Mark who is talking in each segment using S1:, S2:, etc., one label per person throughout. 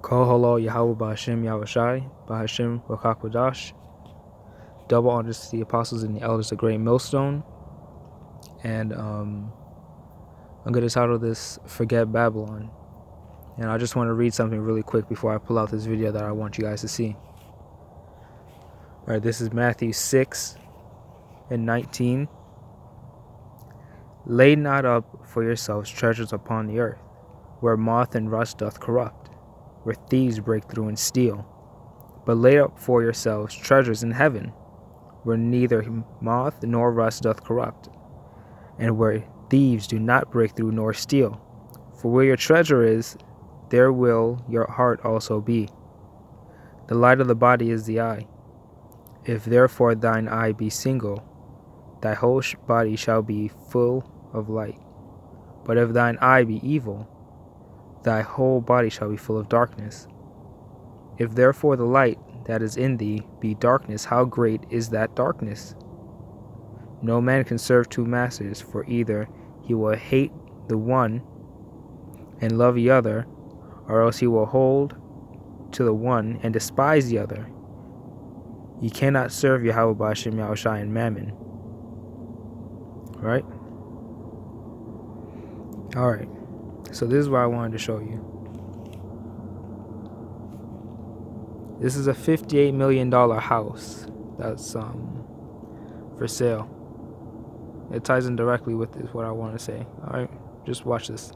S1: Kol Holo Yahweh Ba'Hashem Yahushai Ba'Hashem Wakakwadash. Double honors to the apostles and the elders of Great Millstone. And I'm going to title this Forget Babylon. And I just want to read something really quick before I pull out this video that I want you guys to see. Alright, this is Matthew 6:19. Lay not up for yourselves treasures upon the earth, where moth and rust doth corrupt, where thieves break through and steal. But lay up for yourselves treasures in heaven, where neither moth nor rust doth corrupt, and where thieves do not break through nor steal. For where your treasure is, there will your heart also be. The light of the body is the eye. If therefore thine eye be single, thy whole body shall be full of light. But if thine eye be evil, thy whole body shall be full of darkness. If therefore the light that is in thee be darkness, how great is that darkness? No man can serve two masters, for either he will hate the one and love the other, or else he will hold to the one and despise the other. Ye cannot serve Yahweh Ba'Hashem Yahushai and Mammon. Right? Alright. So this is what I wanted to show you. This is a $58 million house that's for sale. It ties in directly with this, what I want to say. Alright? Just watch this.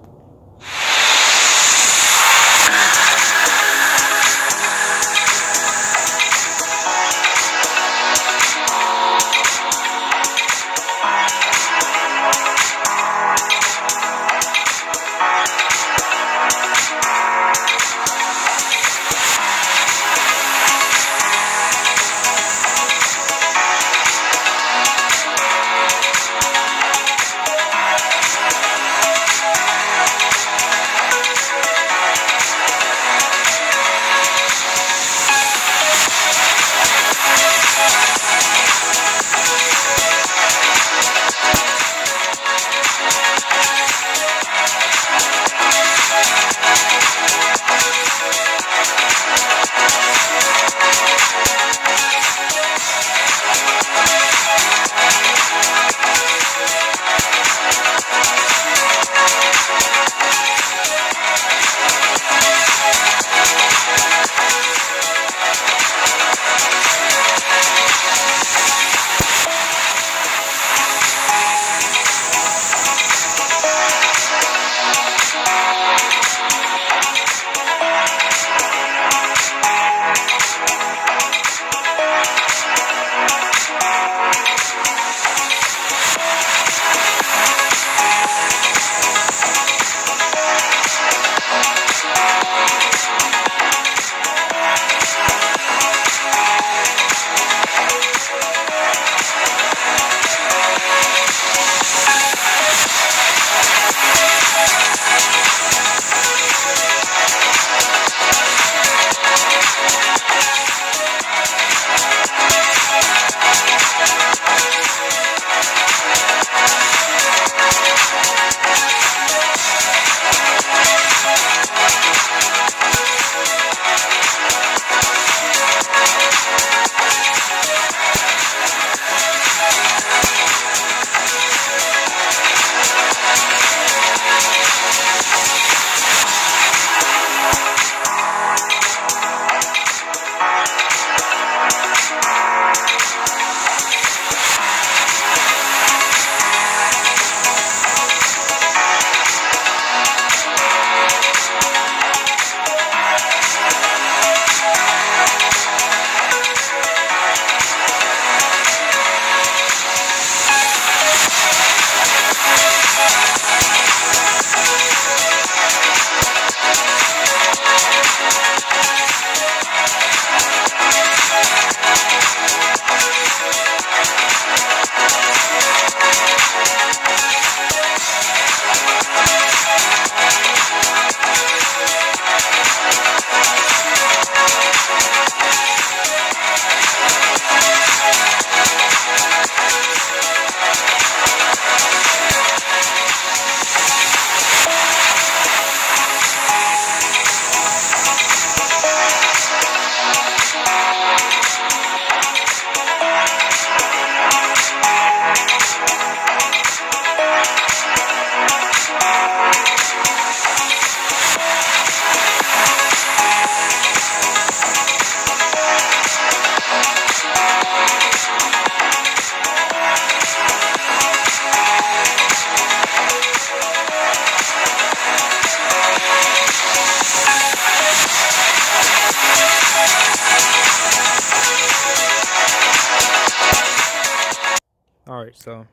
S1: So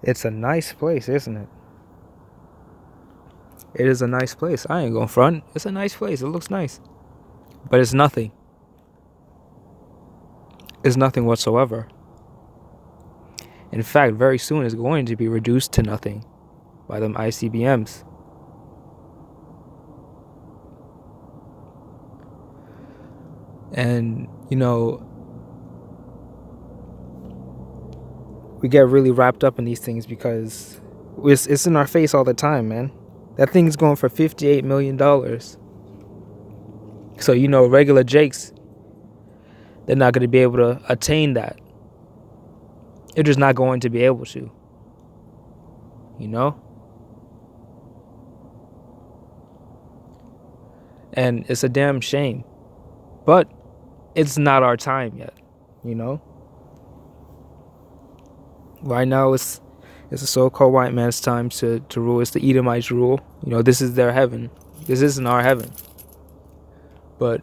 S1: it's a nice place, isn't it? It is a nice place. I ain't gonna front. It's a nice place. It looks nice. But it's nothing. It's nothing whatsoever. In fact, very soon it's going to be reduced to nothing by them ICBMs. And, we get really wrapped up in these things because it's in our face all the time, man. That thing's going for $58 million. So, regular Jakes, they're not going to be able to attain that. They're just not going to be able to. And it's a damn shame. But it's not our time yet, Right now, it's a so-called white man's time to rule. It's the Edomites' rule. This is their heaven. This isn't our heaven. But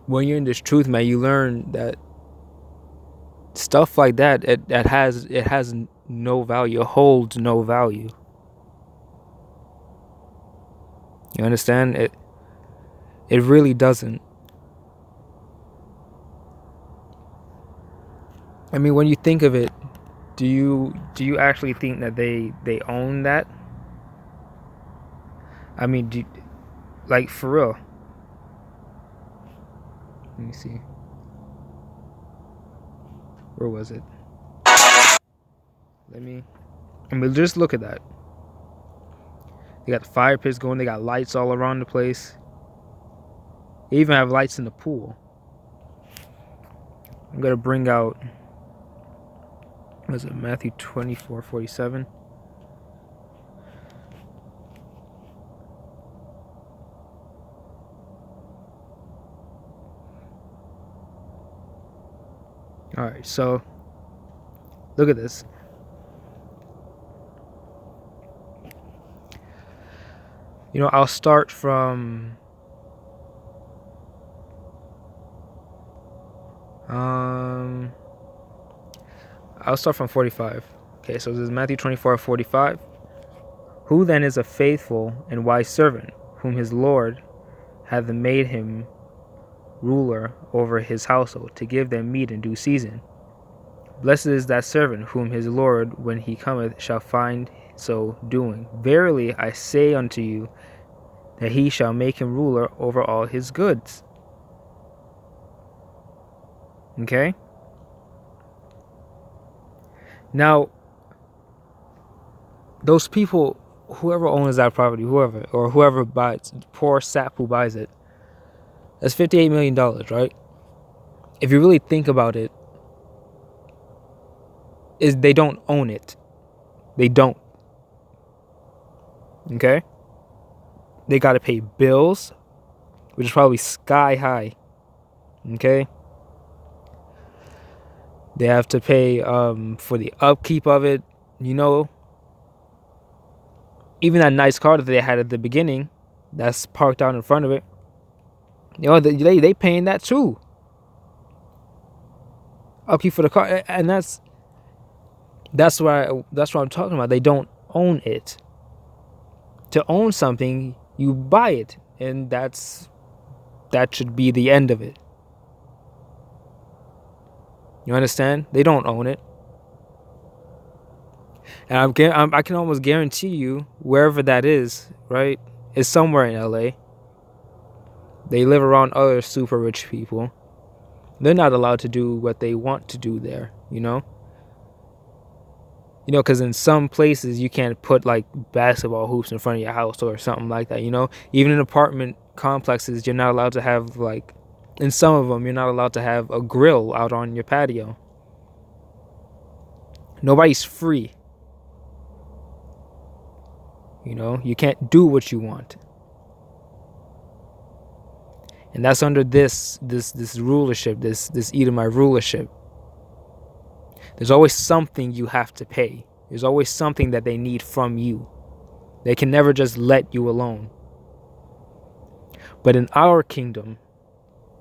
S1: when you're in this truth, man, you learn that stuff like that, it has no value. It holds no value. You understand? It really doesn't. I mean, when you think of it, do you actually think that they own that? I mean, like, for real? Let me see. Where was it? Just look at that. They got the fire pits going. They got lights all around the place. They even have lights in the pool. I'm gonna bring out, what is it, Matthew 24:47. Alright, so look at this. I'll start from I'll start from 45. Okay, so this is Matthew 24:45. Who then is a faithful and wise servant, whom his Lord hath made him ruler over his household, to give them meat in due season? Blessed is that servant whom his Lord, when he cometh, shall find so doing. Verily I say unto you, that he shall make him ruler over all his goods. Okay? Now, those people, whoever owns that property, whoever buys, poor sap who buys it, that's $58 million, right? If you really think about it, they don't own it. They don't. Okay? They got to pay bills, which is probably sky high. Okay? They have to pay for the upkeep of it. Even that nice car that they had at the beginning, that's parked out in front of it. They paying that too. Upkeep for the car, and that's what I'm talking about. They don't own it. To own something, you buy it, and that should be the end of it. You understand? They don't own it. And I can almost guarantee you, wherever that is, right, is somewhere in LA. They live around other super rich people. They're not allowed to do what they want to do there, because in some places you can't put like basketball hoops in front of your house or something like that, Even in apartment complexes, you're not allowed to have, like, in some of them, you're not allowed to have a grill out on your patio. Nobody's free. You can't do what you want. And that's under this rulership, this Edomite rulership. There's always something you have to pay. There's always something that they need from you. They can never just let you alone. But in our kingdom,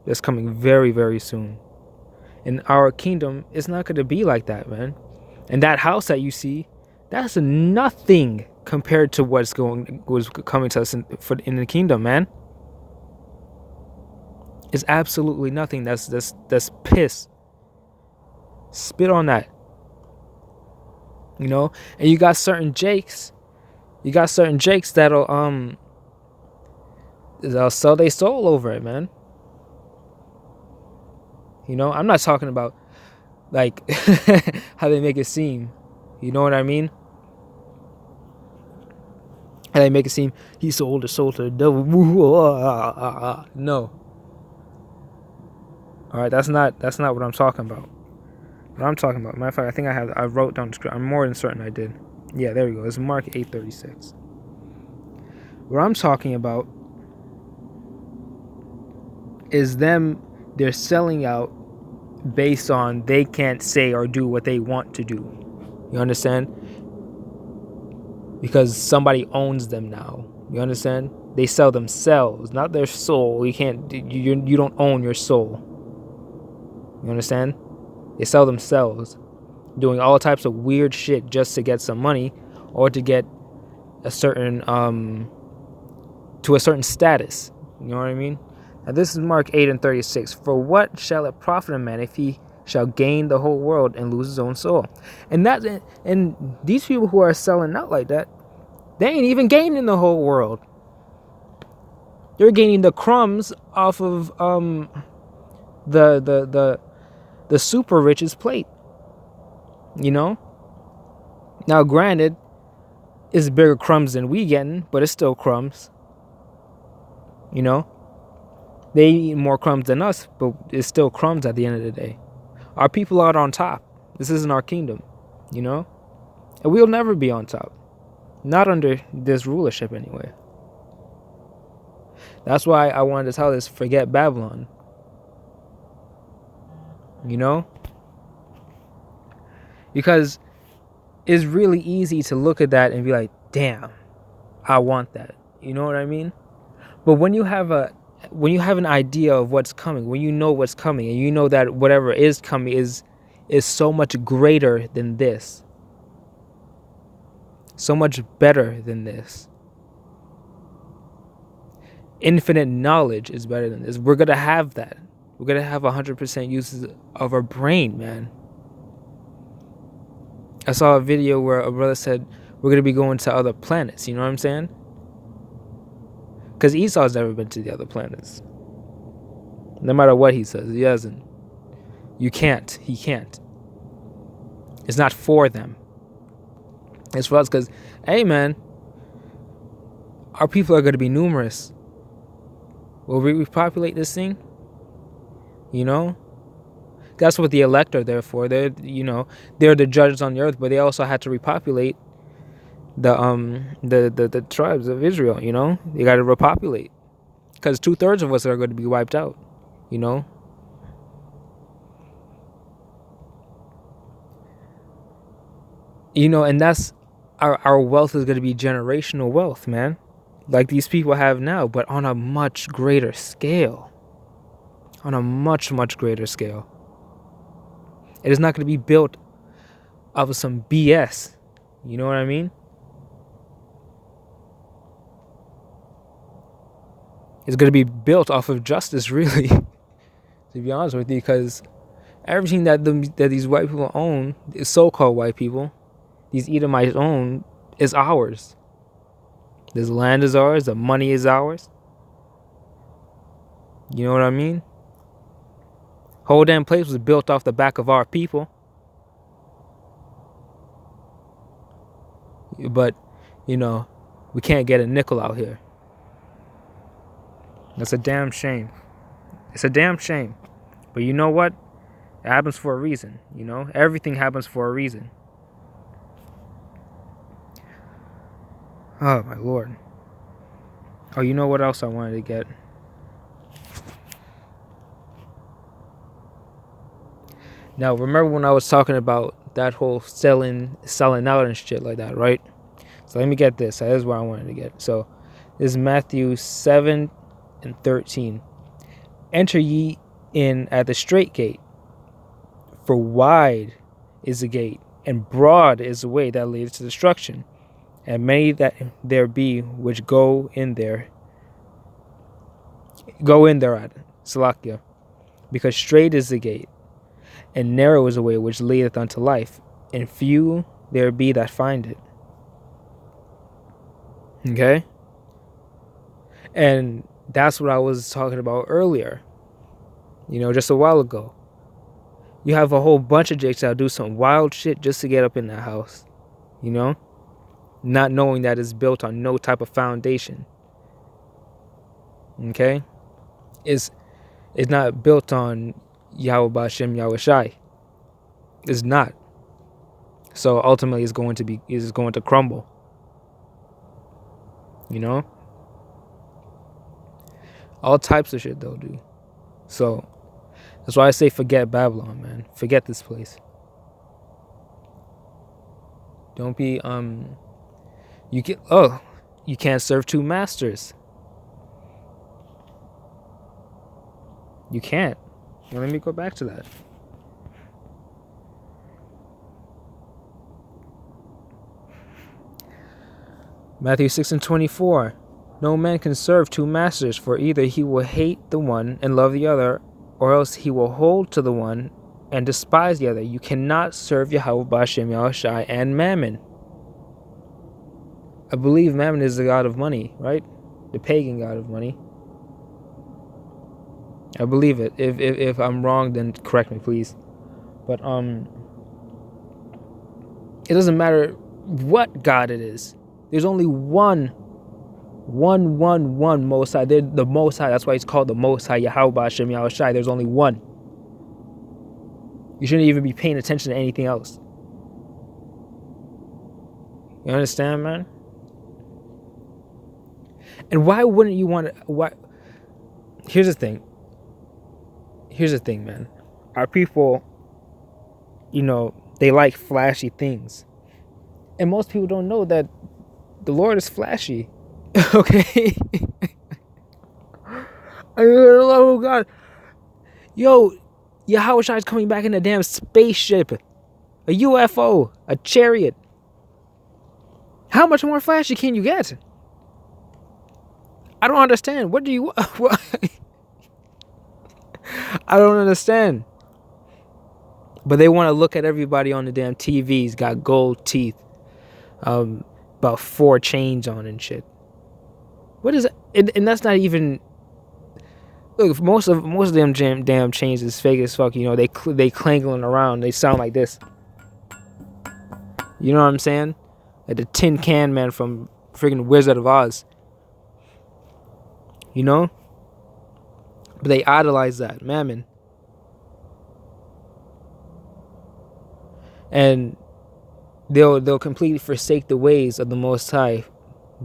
S1: that's coming very, very soon. In our kingdom, it's not going to be like that, man. And that house that you see, that's nothing compared to was coming to us in the kingdom, man. It's absolutely nothing. That's piss. Spit on that. You know? And you got certain Jakes. You got certain Jakes that'll they'll sell their soul over it, man. You know, I'm not talking about like how they make it seem. You know what I mean? How they make it seem he sold his soul to the devil. No. All right, that's not what I'm talking about. What I'm talking about. Matter of fact, I think I wrote down the script. I'm more than certain I did. Yeah, there we go. It's Mark 8:36. What I'm talking about is they're selling out based on they can't say or do what they want to do. You understand? Because somebody owns them now. You understand? They sell themselves, not their soul. You don't own your soul. You understand? They sell themselves, doing all types of weird shit just to get some money or to get a certain to a certain status. You know what I mean? Now this is Mark 8:36. For what shall it profit a man if he shall gain the whole world and lose his own soul? And these people who are selling out like that, they ain't even gaining the whole world. They're gaining the crumbs off of the super rich's plate. You know? Now granted, it's bigger crumbs than we getting, but it's still crumbs. You know? They eat more crumbs than us, but it's still crumbs at the end of the day. Our people are on top. This isn't our kingdom, you know? And we'll never be on top. Not under this rulership anyway. That's why I wanted to tell this, forget Babylon. You know? Because it's really easy to look at that and be like, damn, I want that. You know what I mean? But when you have an idea of what's coming, when you know what's coming, and you know that whatever is coming is so much greater than this, so much better than this, infinite knowledge is better than this. We're gonna have that. We're gonna have 100% uses of our brain, man. I saw a video where a brother said we're gonna be going to other planets. You know what I'm saying? Because Esau's never been to the other planets. No matter what he says, he hasn't. You can't. He can't. It's not for them. It's for us because, hey, man, our people are going to be numerous. Will we repopulate this thing? You know? That's what the elect are there for. They're the judges on the earth, but they also had to repopulate the tribes of Israel, you know? They got to repopulate. Because 2/3 of us are going to be wiped out, you know? You know, and that's our wealth is going to be generational wealth, man. Like these people have now, but on a much greater scale. On a much, much greater scale. It is not going to be built off of some BS. You know what I mean? It's going to be built off of justice, really. To be honest with you, because everything that these white people own, so-called white people, these Edomites own, is ours. This land is ours. The money is ours. You know what I mean? Whole damn place was built off the back of our people. But, you know, we can't get a nickel out here. That's a damn shame. It's a damn shame. But you know what? It happens for a reason, you know? Everything happens for a reason. Oh, my Lord. Oh, you know what else I wanted to get? Now, remember when I was talking about that whole selling out and shit like that, right? So let me get this. That is what I wanted to get. So this is Matthew 7:13. Enter ye in at the straight gate, For wide is the gate, and broad is the way that leads to destruction, and many that there be which go in there at Salakia. Because straight is the gate, and narrow is the way which leadeth unto life, and few there be that find it. Okay? And that's what I was talking about earlier, just a while ago. You have a whole bunch of jakes that'll do some wild shit just to get up in that house, not knowing that it's built on no type of foundation. Okay? It's not built on Yahweh Bashem Yahweh Shai. It's not. So ultimately it's going to crumble. All types of shit they'll do. So that's why I say forget Babylon, man. Forget this place. Don't be you can't serve two masters. You can't. Well, let me go back to that. Matthew 6:24. No man can serve two masters, for either he will hate the one and love the other, or else he will hold to the one and despise the other. You cannot serve Yahweh Bashem Yahweh Shai and Mammon. I believe Mammon is the god of money, right? The pagan god of money. I believe it. If I'm wrong, then correct me, please. But it doesn't matter what god it is. There's only one Most High. They're the Most High. That's why it's called the Most High, Yahweh Bashem Yahweh Shai. There's only one. You shouldn't even be paying attention to anything else. You understand, man? And why wouldn't you want to? Why? Here's the thing, man. Our people, they like flashy things. And most people don't know that the Lord is flashy. Okay? Oh, God. Yo, Yahweh Shai is coming back in a damn spaceship. A UFO. A chariot. How much more flashy can you get? I don't understand. What do you... What? I don't understand. But they want to look at everybody on the damn TVs, got gold teeth, about 4 chains on and shit. What is it? And that's not even. Look, most of them damn chains is fake as fuck. They clangling around. They sound like this. You know what I'm saying? Like the Tin Can Man from freaking Wizard of Oz. But they idolize that Mammon. And they'll completely forsake the ways of the Most High,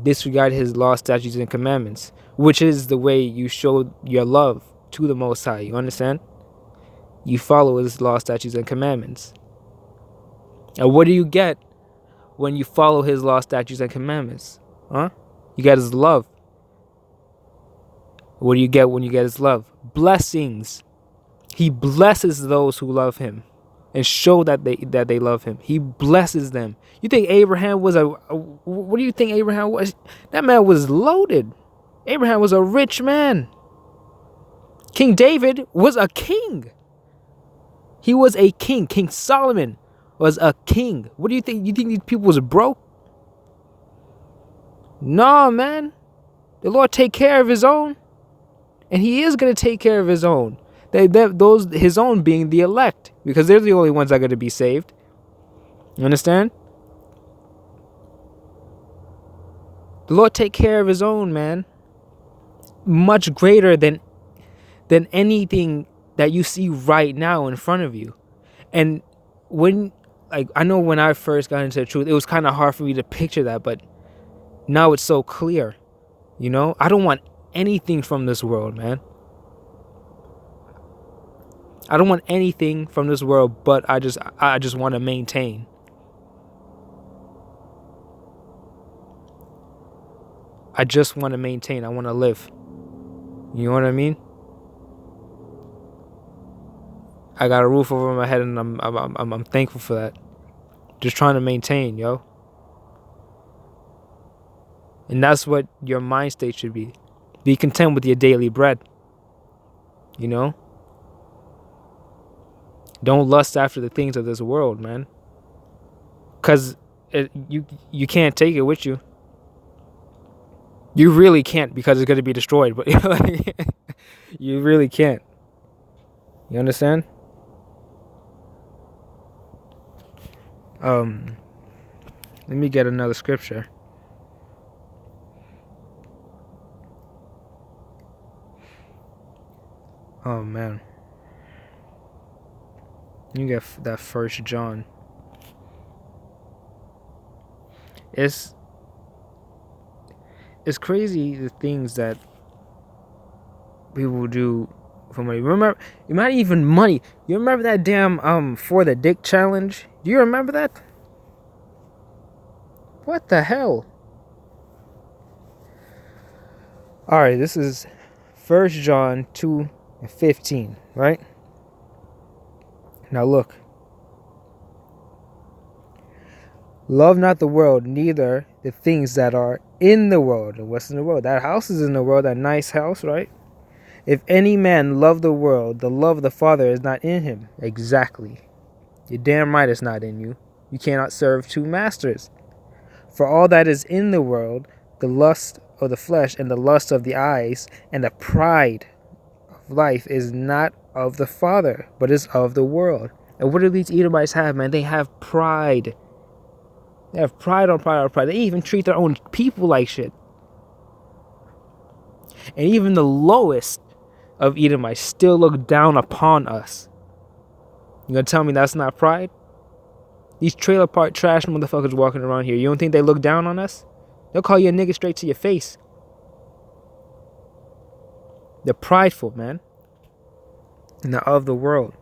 S1: disregard his law, statutes, and commandments, which is the way you show your love to the Most High. You understand? You follow his law, statutes, and commandments. And what do you get when you follow his law, statutes, and commandments? Huh? You get his love. What do you get when you get his love? Blessings. He blesses those who love him and show that they love him. He blesses them. You think Abraham was what do you think Abraham was? That man was loaded. Abraham was a rich man. King David was a king. He was a king. King Solomon was a king. What do you think? You think these people was broke? No, man. The Lord take care of his own. And he is going to take care of his own. His own being the elect. Because they're the only ones that are going to be saved. You understand? The Lord take care of his own, man. Much greater than anything that you see right now in front of you. And I know when I first got into the truth, it was kind of hard for me to picture that, but now it's so clear. I don't want anything from this world, man. I don't want anything from this world, but I just want to maintain. I just want to maintain. I want to live. You know what I mean? I got a roof over my head, and I'm thankful for that. Just trying to maintain, yo. And that's what your mind state should be. Be content with your daily bread. You know? Don't lust after the things of this world, man. Because you can't take it with you. You really can't, because it's going to be destroyed. But you really can't. You understand? Let me get another scripture. Oh man, you get that 1 John. It's crazy the things that people do for money. Remember, not even money. You remember that damn for the dick challenge? Do you remember that? What the hell? All right, this is 1 John 2:15, right? Now look. Love not the world, neither the things that are in the world. And what's in the world? That house is in the world, that nice house, right? If any man love the world, the love of the Father is not in him. Exactly. You're damn right it's not in you. You cannot serve two masters. For all that is in the world, the lust of the flesh and the lust of the eyes and the pride of life is not of the Father, but is of the world. And what do these Edomites have, man? They have pride. They have pride on pride on pride. They even treat their own people like shit. And even the lowest of Edomites still look down upon us. You gonna tell me that's not pride? These trailer park trash motherfuckers walking around here, you don't think they look down on us? They'll call you a nigga straight to your face. They're prideful, man. And they're of the world.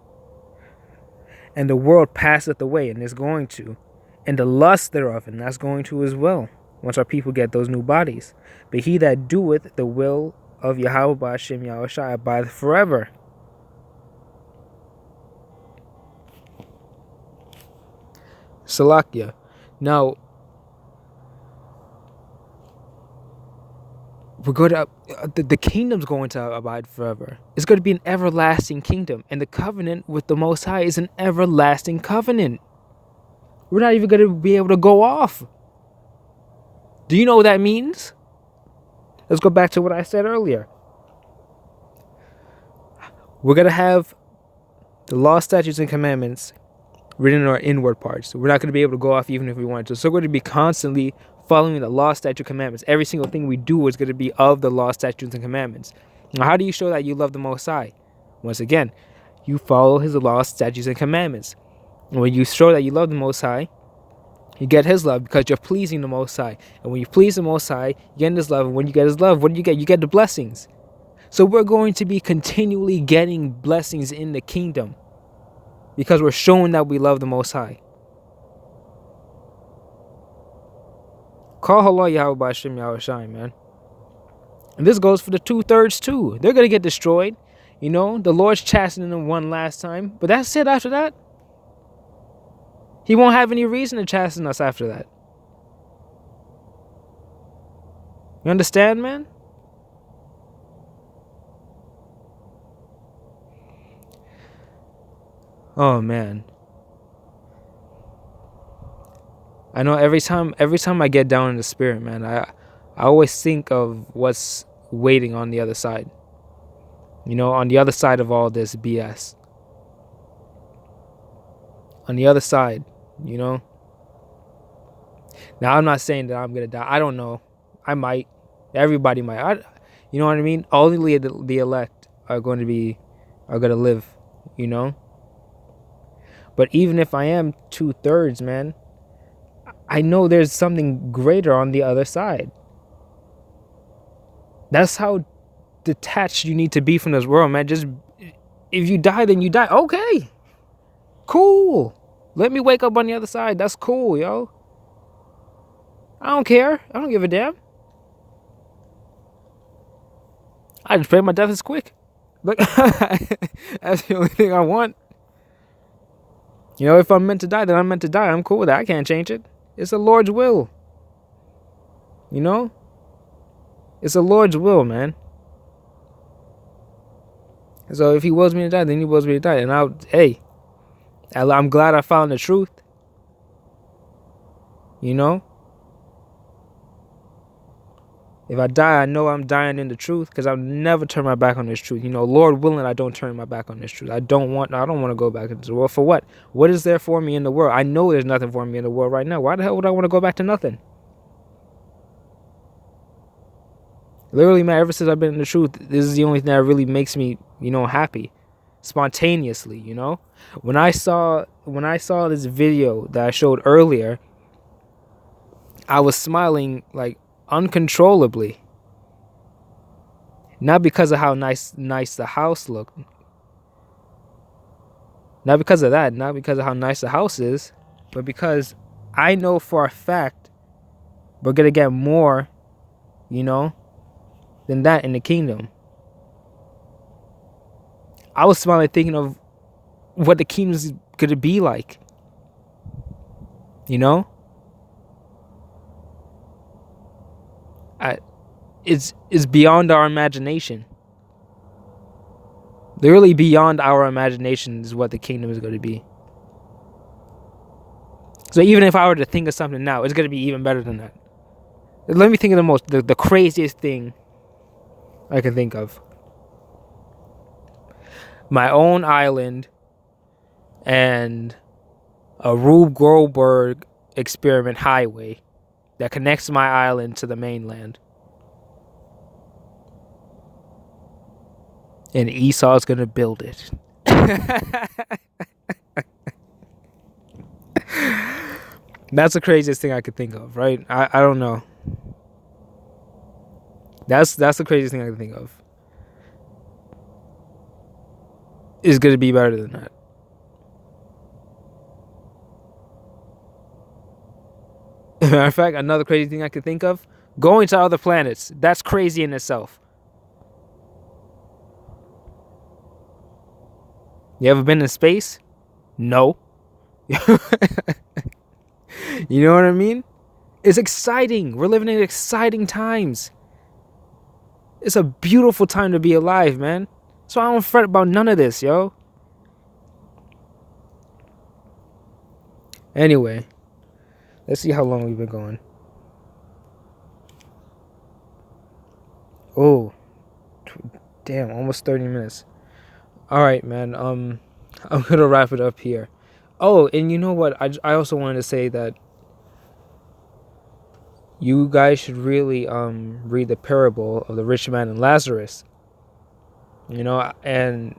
S1: And the world passeth away, and is going to. And the lust thereof, and that's going to as well, once our people get those new bodies. But he that doeth the will of Yahweh Ba'ashem Yahushua abideth forever. Salakia. Now, we're going to the kingdom's going to abide forever. It's going to be an everlasting kingdom, and the covenant with the Most High is an everlasting covenant. We're not even going to be able to go off. Do you know what that means? Let's go back to what I said earlier. We're going to have the law, statutes, and commandments written in our inward parts. We're not going to be able to go off even if we wanted to. So we're going to be constantly following the law, statute, commandments. Every single thing we do is going to be of the law, statutes, and commandments. Now, how do you show that you love the Most High? Once again, you follow his law, statutes, and commandments. And when you show that you love the Most High, you get his love because you're pleasing the Most High. And when you please the Most High, you get his love. And when you get his love, what do you get? You get the blessings. So we're going to be continually getting blessings in the kingdom because we're showing that we love the Most High. Call Allah Yahweh Ba'ashem Yahushua, man. And this goes for the 2/3 too. They're going to get destroyed. You know, the Lord's chastening them one last time. But that's it after that. He won't have any reason to chasten us after that. You understand, man? Oh, man. I know every time I get down in the spirit, man, I always think of what's waiting on the other side. You know, on the other side of all this BS. On the other side, you know. Now, I'm not saying that I'm going to die. I don't know. I might. Everybody might. You know what I mean? Only the elect are going to live, you know. But even if I am 2/3, man, I know there's something greater on the other side. That's how detached you need to be from this world, man. Just, if you die, then you die. Okay. Cool. Let me wake up on the other side. That's cool, yo. I don't care. I don't give a damn. I just pray my death is quick. Look, that's the only thing I want. You know, if I'm meant to die, then I'm meant to die. I'm cool with that. I can't change it. It's the Lord's will. You know? It's the Lord's will, man. So if he wills me to die, then he wills me to die. And I'm glad I found the truth. You know? If I die, I know I'm dying in the truth, because I'll never turn my back on this truth. You know, Lord willing, I don't turn my back on this truth. I don't want to go back into the world. For what? What is there for me in the world? I know there's nothing for me in the world right now. Why the hell would I want to go back to nothing? Literally, man, ever since I've been in the truth, this is the only thing that really makes me, you know, happy. Spontaneously, you know? When I saw this video that I showed earlier, I was smiling like uncontrollably. Not because of how nice the house looked. Not because of that, not because of how nice the house is, but because I know for a fact we're gonna get more, you know, than that in the kingdom. I was smiling thinking of what the kingdom is gonna be like. You know? It's beyond our imagination. Literally beyond our imagination is what the kingdom is going to be. So even if I were to think of something now, it's going to be even better than that. Let me think of the craziest thing I can think of. My own island and a Rube Goldberg experiment highway that connects my island to the mainland. And Esau's gonna build it. That's the craziest thing I could think of, right? I don't know. That's the craziest thing I can think of. It's gonna be better than that. Matter of fact, another crazy thing I could think of: going to other planets. That's crazy in itself. You ever been in space? No. You know what I mean? It's exciting. We're living in exciting times. It's a beautiful time to be alive, man. So I don't fret about none of this, yo. Anyway, let's see how long we've been going. Oh, damn, almost 30 minutes. All right, man. I'm gonna wrap it up here. Oh, and you know what? I also wanted to say that you guys should really read the parable of the rich man and Lazarus. You know, and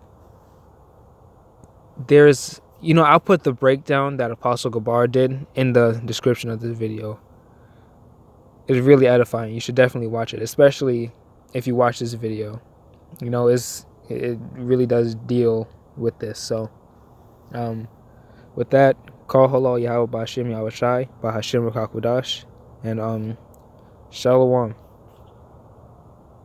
S1: there's, you know, I'll put the breakdown that Apostle Gabar did in the description of this video. It's really edifying. You should definitely watch it, especially if you watch this video. You know, it really does deal with this. So, with that, call halal Yahweh Ba'Hashem Yahweh Shai Ba'Hashem Rakakudash, and Shalom.